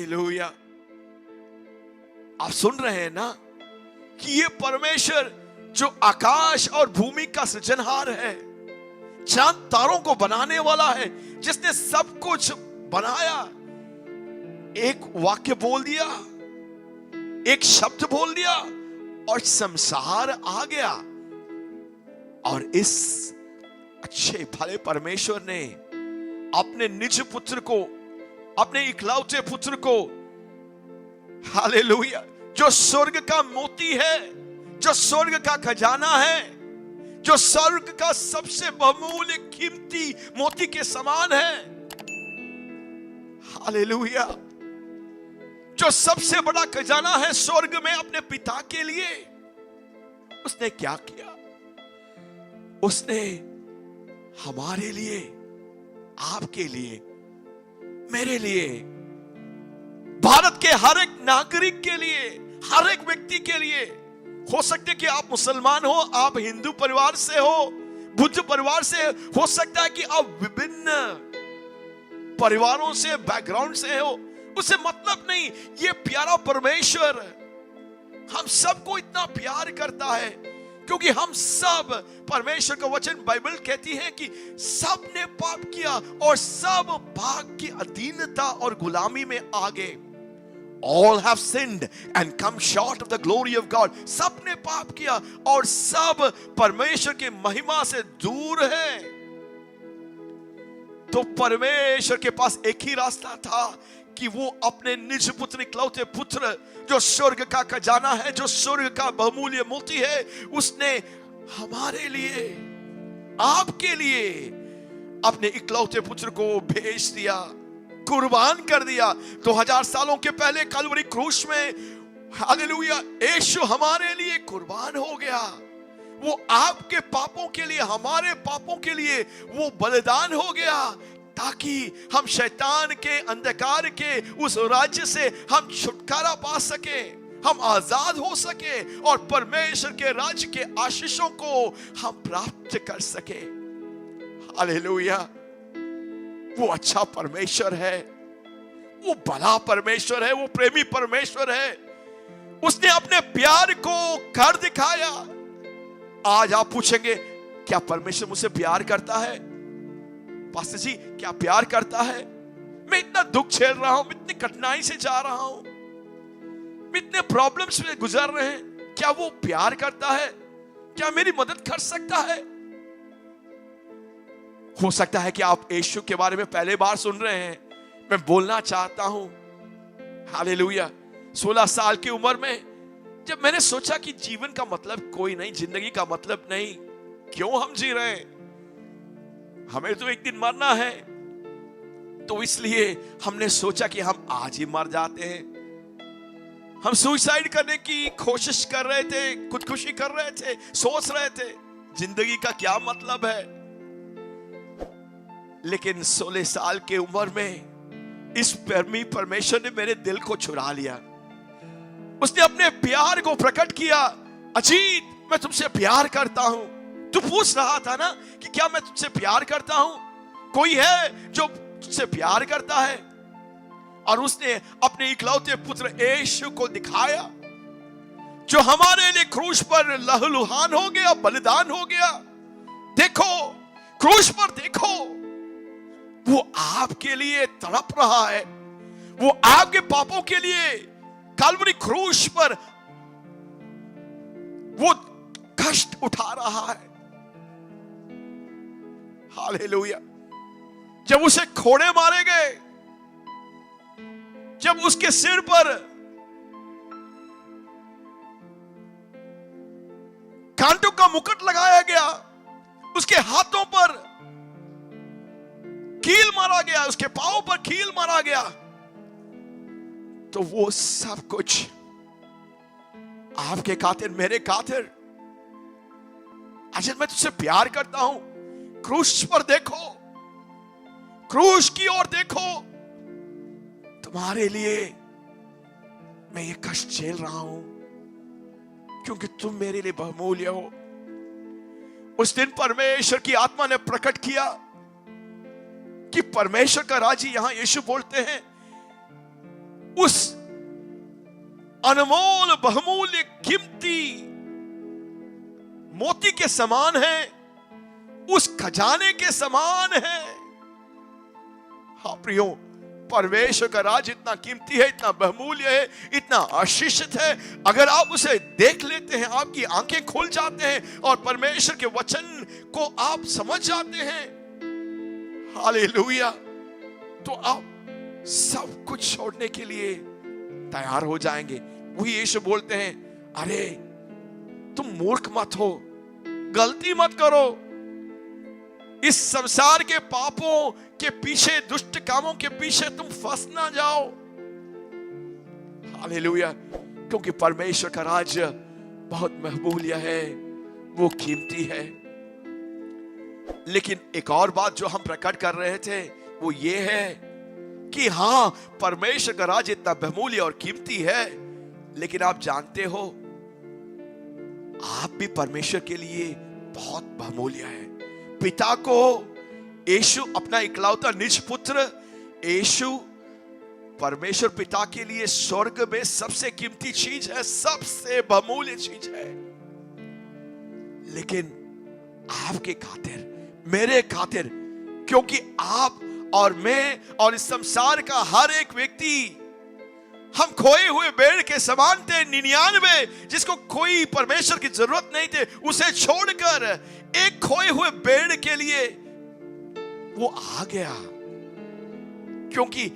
Hallelujah. आप सुन रहे हैं ना कि ये परमेश्वर जो आकाश और भूमि का सृजनहार है, चांद तारों को बनाने वाला है, जिसने सब कुछ बनाया, एक वाक्य बोल दिया, एक शब्द बोल दिया और संसार आ गया। और इस अच्छे भले परमेश्वर ने अपने निज पुत्र को, अपने इकलौते पुत्र को, हालेलुया, जो स्वर्ग का मोती है, जो स्वर्ग का खजाना है, जो स्वर्ग का सबसे बहुमूल्य कीमती मोती के समान है, हालेलुया, जो सबसे बड़ा खजाना है स्वर्ग में अपने पिता के लिए, उसने क्या किया? उसने हमारे लिए, आपके लिए, मेरे लिए, भारत के हर एक नागरिक के लिए, हर एक व्यक्ति के लिए, हो सकते कि आप मुसलमान हो, आप हिंदू परिवार से हो, बुद्ध परिवार से, हो सकता है कि आप विभिन्न परिवारों से, बैकग्राउंड से हो, उससे मतलब नहीं। ये प्यारा परमेश्वर हम सबको इतना प्यार करता है क्योंकि हम सब, परमेश्वर का वचन बाइबल कहती है कि सब ने पाप किया और सब पाप की अधीनता और गुलामी में आ गए। All have sinned and come short of the glory of God. सब ने पाप किया और सब परमेश्वर के महिमा से दूर है। तो परमेश्वर के पास एक ही रास्ता था कि वो अपने निज पुत्र, इकलौते पुत्र, जो स्वर्ग का खजाना है, जो स्वर्ग का बहुमूल्य मोती है, उसने हमारे लिए, आपके लिए अपने इकलौते पुत्र को भेज दिया, कुर्बान कर दिया। 2000 सालों के पहले कलवरी क्रूस में, हालेलुया, यीशु हमारे लिए कुर्बान हो गया। वो आपके पापों के लिए, हमारे पापों के लिए वो बलिदान हो गया, ताकि हम शैतान के अंधकार के उस राज्य से हम छुटकारा पा सके, हम आजाद हो सके और परमेश्वर के राज्य के आशीषों को हम प्राप्त कर सके। हालेलुया। वो अच्छा परमेश्वर है, वो भला परमेश्वर है, वो प्रेमी परमेश्वर है। उसने अपने प्यार को कर दिखाया। आज आप पूछेंगे, क्या परमेश्वर मुझसे प्यार करता है? पास्टर जी, क्या प्यार करता है? मैं इतना दुख झेल रहा हूं, इतनी कठिनाई से जा रहा हूं, इतने प्रॉब्लम्स में गुजर रहे हैं, क्या वो प्यार करता है? क्या मेरी मदद कर सकता है? हो सकता है कि आप यीशु के बारे में पहले बार सुन रहे हैं। मैं बोलना चाहता हूं, हालेलुया, 16 साल की उम्र में जब मैंने सोचा कि जीवन का मतलब कोई नहीं, जिंदगी का मतलब नहीं, क्यों हम जी रहे हैं, हमें तो एक दिन मरना है, तो इसलिए हमने सोचा कि हम आज ही मर जाते हैं। हम सुसाइड करने की कोशिश कर रहे थे, खुदकुशी कर रहे थे, सोच रहे थे जिंदगी का क्या मतलब है। लेकिन 16 साल की उम्र में इस प्रेमी परमेश्वर ने मेरे दिल को चुरा लिया। उसने अपने प्यार को प्रकट किया। अजीत, मैं तुमसे प्यार करता हूं। तू पूछ रहा था ना कि क्या मैं तुझसे प्यार करता हूं? कोई है जो तुझसे प्यार करता है? और उसने अपने इकलौते पुत्र यीशु को दिखाया, जो हमारे लिए क्रूस पर लहूलुहान हो गया, बलिदान हो गया। देखो, क्रूस पर देखो, वो आपके लिए तड़प रहा है, वो आपके पापों के लिए कलवरी क्रूस पर वो कष्ट उठा रहा है। हालेलुया। जब उसे कोड़े मारे गए, जब उसके सिर पर कांटों का मुकुट लगाया गया, उसके हाथों पर कील मारा गया, उसके पांवों पर कील मारा गया, तो वो सब कुछ आपके खातिर, मेरे खातिर। आज मैं तुझसे प्यार करता हूं। क्रूस पर देखो, क्रूस की ओर देखो, तुम्हारे लिए मैं ये कष्ट झेल रहा हूं क्योंकि तुम मेरे लिए बहुमूल्य हो। उस दिन परमेश्वर की आत्मा ने प्रकट किया कि परमेश्वर का राज्य, यहां यीशु बोलते हैं उस अनमोल बहुमूल्य कीमती मोती के समान है, उस खजाने के समान है। हाँ प्रियो, परमेश्वर का राज इतना कीमती है, इतना बहुमूल्य है, इतना आशीषित है। अगर आप उसे देख लेते हैं, आपकी आंखें खुल जाते हैं और परमेश्वर के वचन को आप समझ जाते हैं, हालेलुया, तो आप सब कुछ छोड़ने के लिए तैयार हो जाएंगे। वही यीशु बोलते हैं, अरे तुम मूर्ख मत हो, गलती मत करो, इस संसार के पापों के पीछे, दुष्ट कामों के पीछे तुम फंस ना जाओ। हालेलुया, क्योंकि परमेश्वर का राज्य बहुत बहुमूल्य है, वो कीमती है। लेकिन एक और बात जो हम प्रकट कर रहे थे वो ये है कि हां, परमेश्वर का राज्य इतना बहुमूल्य और कीमती है, लेकिन आप जानते हो आप भी परमेश्वर के लिए बहुत बहुमूल्य है। पिता को यीशु अपना इकलौता निज पुत्र यीशु परमेश्वर पिता के लिए स्वर्ग में सबसे कीमती चीज है, सबसे बहुमूल्य चीज है। लेकिन आपके खातिर, मेरे खातिर, क्योंकि आप और मैं और इस संसार का हर एक व्यक्ति, हम खोए हुए भेड़ के समान थे। 99 जिसको कोई परमेश्वर की जरूरत नहीं थे, उसे छोड़कर एक खोए हुए भेड़ के लिए वो आ गया, क्योंकि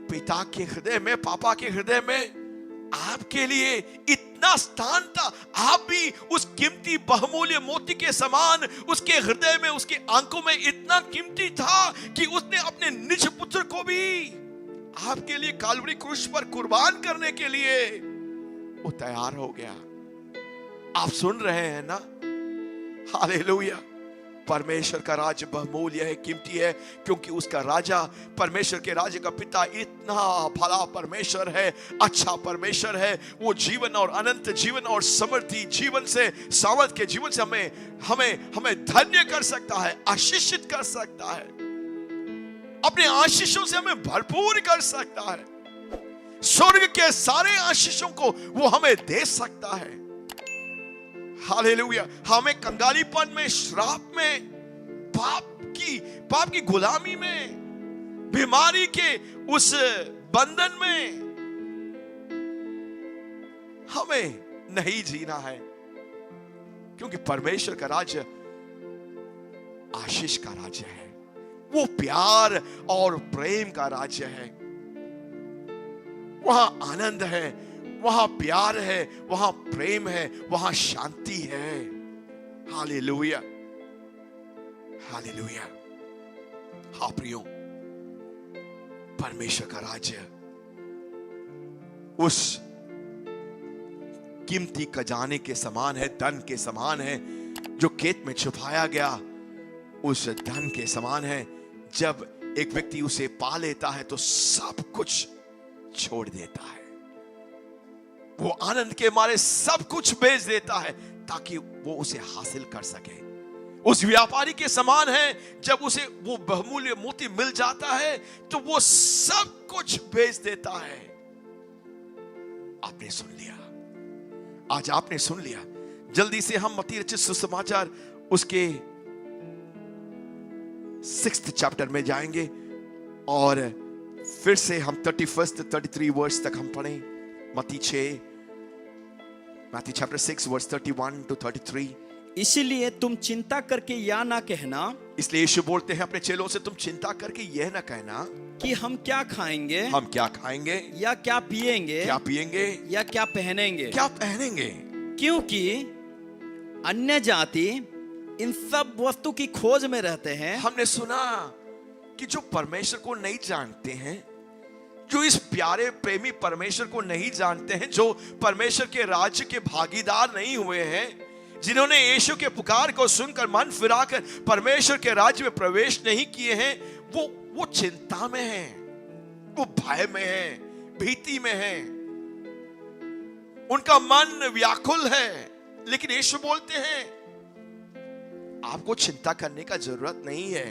पिता के हृदय में, पापा के हृदय में आपके लिए इतना स्थान था। आप भी उस कीमती बहुमूल्य मोती के समान उसके हृदय में, उसके आंखों में इतना कीमती था कि उसने अपने निज पुत्र को भी आपके लिए कालवरी क्रूस पर कुर्बान करने के लिए वो तैयार हो गया। आप सुन रहे हैं ना? हालेलुया। परमेश्वर का राज्य बहुमूल्य है, कीमती है, क्योंकि उसका राजा, परमेश्वर के राज्य का पिता इतना भला परमेश्वर है, अच्छा परमेश्वर है। वो जीवन और अनंत जीवन और समृद्धि जीवन से, सामर्थ के जीवन से हमें धन्य कर सकता है, आशीषित कर सकता है, अपने आशीषों से हमें भरपूर कर सकता है। स्वर्ग के सारे आशीषों को वो हमें दे सकता है। हालेलुया। हमें कंगालीपन में, श्राप में, पाप की गुलामी में, बीमारी के उस बंधन में हमें नहीं जीना है, क्योंकि परमेश्वर का राज्य आशीष का राज्य है, वो प्यार और प्रेम का राज्य है। वहां आनंद है, वहां प्यार है, वहां प्रेम है, वहां शांति है। Hallelujah, hallelujah. हाँ प्रियो, परमेश्वर का राज्य उस कीमती खजाने के समान है, धन के समान है, जो खेत में छुपाया गया उस धन के समान है। जब एक व्यक्ति उसे पा लेता है तो सब कुछ छोड़ देता है, वो आनंद के मारे सब कुछ बेच देता है ताकि वो उसे हासिल कर सके। उस व्यापारी के समान है, जब उसे वो बहुमूल्य मोती मिल जाता है तो वो सब कुछ बेच देता है। आपने सुन लिया, आज आपने सुन लिया। जल्दी से हम मत्ती रचित सुसमाचार उसके 6th चैप्टर में जाएंगे और फिर से हम 31 से 33 वर्ष तक हम पढ़ें। Matthew chapter 6 verse 31 to 33। इसीलिए तुम चिंता करके या ना कहना, इसलिए यीशु बोलते हैं अपने चेलों से, तुम चिंता करके यह ना कहना कि हम क्या खाएंगे, हम क्या खाएंगे, या क्या पिएंगे, या क्या पहनेंगे, क्योंकि अन्य जाति इन सब वस्तु की खोज में रहते हैं। हमने सुना कि जो परमेश्वर को नहीं जानते हैं, जो इस प्यारे प्रेमी परमेश्वर को नहीं जानते हैं, जो परमेश्वर के राज्य के भागीदार नहीं हुए हैं, जिन्होंने यीशु के पुकार को सुनकर मन फिराकर परमेश्वर के राज्य में प्रवेश नहीं किए हैं, वो चिंता में हैं, वो भय में हैं, भीति में हैं, उनका मन व्याकुल है। लेकिन यीशु बोलते हैं आपको चिंता करने का जरूरत नहीं है,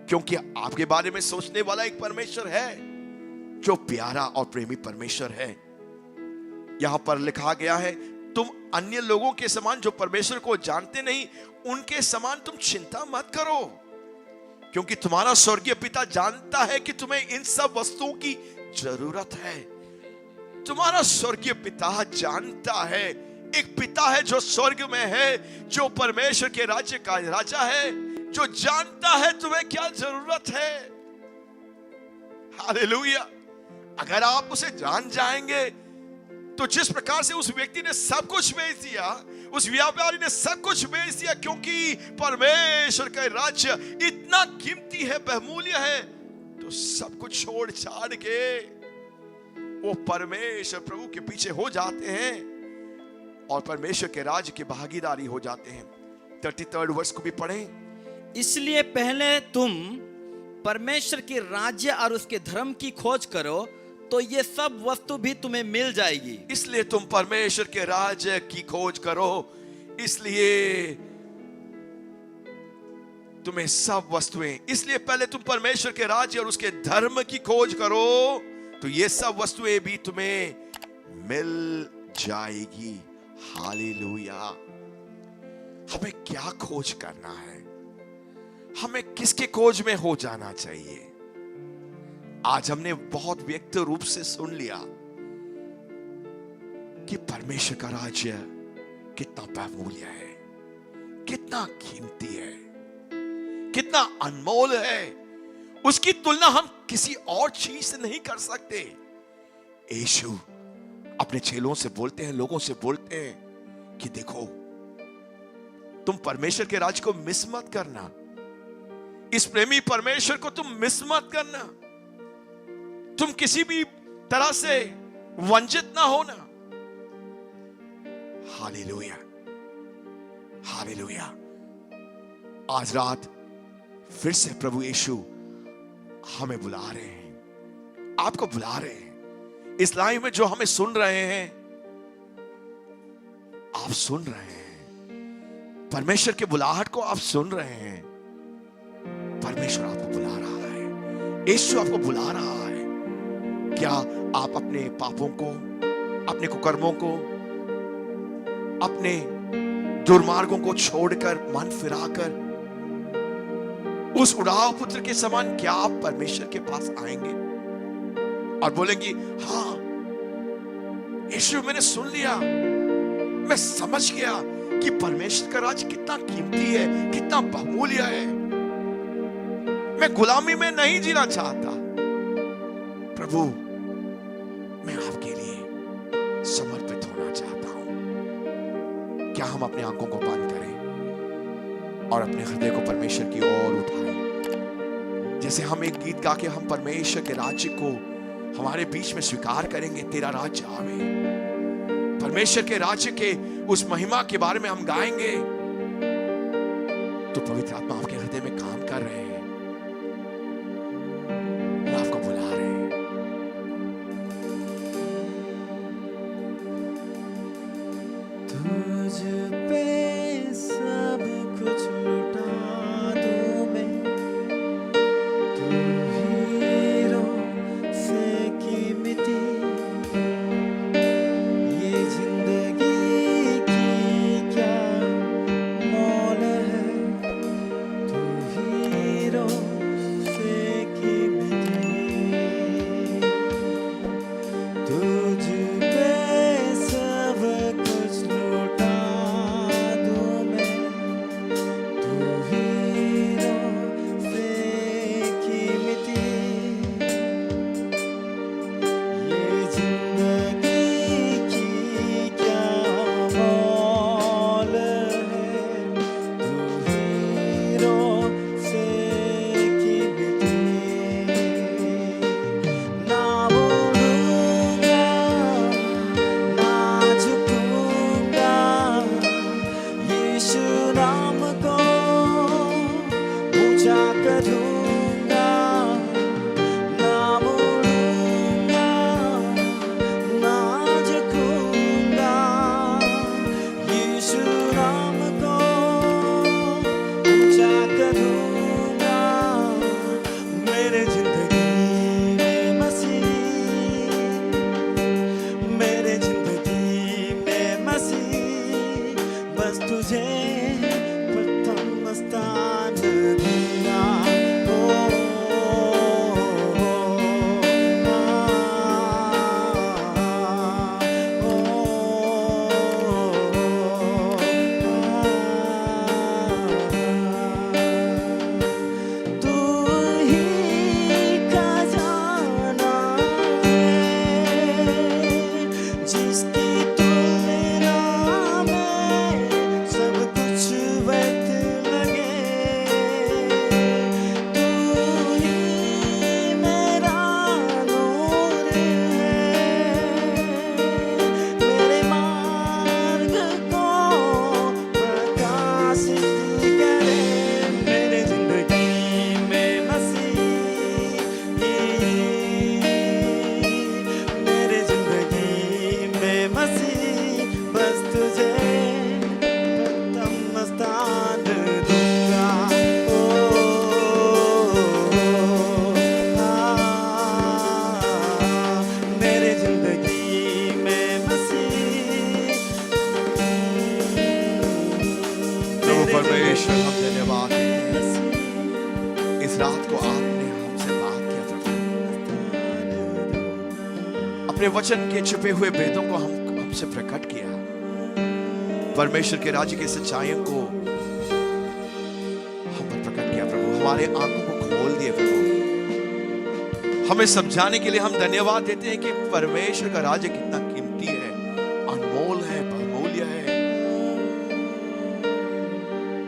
क्योंकि आपके बारे में सोचने वाला एक परमेश्वर है। जो प्यारा और प्रेमी परमेश्वर है। यहां पर लिखा गया है, तुम अन्य लोगों के समान जो परमेश्वर को जानते नहीं, उनके समान तुम चिंता मत करो, क्योंकि तुम्हारा स्वर्गीय पिता जानता है कि तुम्हें इन सब वस्तुओं की जरूरत है। तुम्हारा स्वर्गीय पिता जानता है, एक पिता है जो स्वर्ग में है, जो परमेश्वर के राज्य का राजा है, जो जानता है तुम्हें क्या जरूरत है। हालेलुया। अगर आप उसे जान जाएंगे तो जिस प्रकार से उस व्यक्ति ने सब कुछ बेच दिया, उस व्यापारी ने सब कुछ बेच दिया, क्योंकि परमेश्वर का राज्य इतना कीमती है, बहुमूल्य है, तो सब कुछ छोड़ छाड़ के वो परमेश्वर प्रभु के पीछे हो जाते हैं और परमेश्वर के राज्य की भागीदारी हो जाते हैं। 33 वर्ष को भी पढ़ें। इसलिए पहले तुम परमेश्वर के राज्य और उसके धर्म की खोज करो, तो ये सब वस्तु भी तुम्हें मिल जाएगी। इसलिए तुम परमेश्वर के राज्य की खोज करो, इसलिए तुम्हें सब वस्तुएं, इसलिए पहले तुम परमेश्वर के राज्य और उसके धर्म की खोज करो, तो ये सब वस्तुएं भी तुम्हें मिल जाएगी। हालेलुया। हमें क्या खोज करना है? हमें किसके खोज में हो जाना चाहिए? आज हमने बहुत व्यक्त रूप से सुन लिया कि परमेश्वर का राज्य कितना बहुमूल्य है, कितना कीमती है, कितना अनमोल है। उसकी तुलना हम किसी और चीज से नहीं कर सकते। यीशु अपने चेलों से बोलते हैं, लोगों से बोलते हैं कि देखो, तुम परमेश्वर के राज्य को मिस मत करना, इस प्रेमी परमेश्वर को तुम मिस मत करना, तुम किसी भी तरह से वंचित ना होना। Hallelujah, hallelujah. आज रात फिर से प्रभु यीशु हमें बुला रहे हैं, आपको बुला रहे हैं। इस लाइव में जो हमें सुन रहे हैं, आप सुन रहे हैं, परमेश्वर के बुलाहट को आप सुन रहे हैं। परमेश्वर आपको बुला रहा है, यीशु आपको बुला रहा है। क्या आप अपने पापों को, अपने कुकर्मों को, अपने दुर्मार्गों को छोड़कर, मन फिराकर उस उड़ाव पुत्र के समान क्या आप परमेश्वर के पास आएंगे और बोलेंगे, हाँ यीशु, मैंने सुन लिया, मैं समझ गया कि परमेश्वर का राज्य कितना कीमती है, कितना बहुमूल्य है। मैं गुलामी में नहीं जीना चाहता। प्रभु, मैं आपके लिए समर्पित होना चाहता हूं। क्या हम अपने आंखों को बंद करें और अपने हृदय को परमेश्वर की ओर उठाएं? जैसे हम एक गीत गा के हम परमेश्वर के राज्य को हमारे बीच में स्वीकार करेंगे, तेरा राज्य आवे। परमेश्वर के राज्य के उस महिमा के बारे में हम गाएंगे, तो पवित्र आत्मा आपके हृदय में काम कर रहे हैं, वो आपको बुला रहे हैं। तुझ पे सब कुछ लुटा दूं मैं, तू हीरों से कीमती, ये जिंदगी की क्या मोल है, तू हीरों से कीमती। तुझ पे सब कुछ लुटा दूं मैं, तू हीरों से कीमती, ये जिंदगी की क्या मोल है, तू हीरों से कीमती। ना बोलूंगा, ना झुकूंगा, यीशु नाम को ऊंचा करूंगा। ना बोलूंगा, ना झुकूंगा, यीशु नाम को ऊंचा करूंगा। मेरे जिंदगी में मसीह बस तुझे प्रथम स्थान दूंगा। तू ही खजाना है, जिसकी तुलना में सब कुछ व्यर्थ लगे। तू ही मेरा नूर है, मेरे मार्ग को प्रकाशित करे। मेरे जिंदगी में मसीह, मेरे जिंदगी में मसीह, बस तुझे प्रथम स्थान दूंगा। मेरे जिंदगी में मसीह, प्रभु परमेश्वर हम धन्यवाद देते हैं इस रात को आपने हमसे बात किया प्रभु, अपने वचन के छुपे हुए भेदों को हमसे प्रकट किया, परमेश्वर के राज्य की सच्चाइयों को हम पर प्रकट किया प्रभु, हमारे आंखों को खोल दिए प्रभु। हमें समझाने के लिए हम धन्यवाद देते हैं कि परमेश्वर का राज्य कितना कीमती है, अनमोल है, बहुमूल्य है,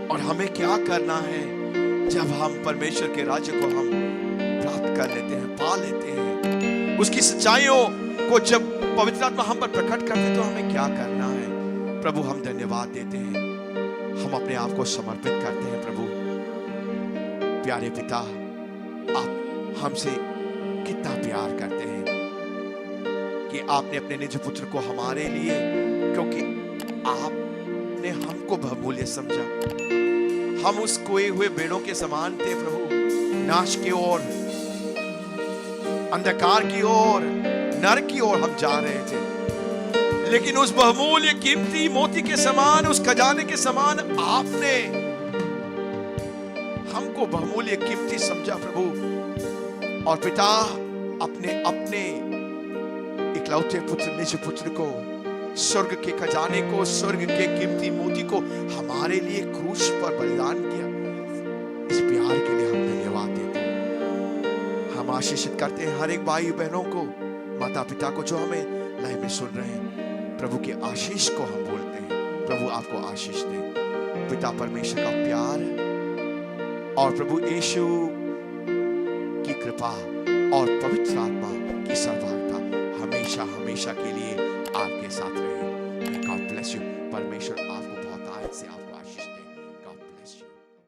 और हमें क्या करना है जब हम परमेश्वर के राज्य को हम प्राप्त कर लेते हैं, पा लेते हैं, उसकी सच्चाइयों को जब पवित्र आत्मा हम पर प्रकट करते हैं तो हमें क्या करना है प्रभु। हम धन्यवाद देते हैं, हम अपने आप को समर्पित करते हैं प्रभु। प्यारे पिता, आप हमसे कितना प्यार करते हैं कि आपने अपने निज पुत्र को हमारे लिए, क्योंकि आपने हमको बहुमूल्य समझा, हम उस खोए हुए भेड़ों के समान थे प्रभु, नाश की ओर, अंधकार की ओर, नरक की ओर हम जा रहे थे, लेकिन उस बहुमूल्य कीमती मोती के समान, उस खजाने के समान आपने हमको बहुमूल्य कीमती समझा प्रभु। और पिता, अपने इकलौते पुत्र, निज पुत्र को, स्वर्ग के खजाने को, स्वर्ग के कीमती मोती को हमारे लिए क्रूस पर बलिदान किया। इस प्यार के लिए हम धन्यवाद देते हैं। हम आशीषित करते हैं हर एक भाई बहनों को, माता पिता को जो हमें लाइव में सुन रहे हैं, प्रभु के आशीष को हम बोलते हैं। प्रभु आपको आशीष दे, पिता परमेश्वर का प्यार और प्रभु यीशु की कृपा और पवित्र आत्मा की सहभागिता हमेशा हमेशा के लिए आपके साथ रहे। God bless you. परमेश्वर आपको बहुत आयत से आपको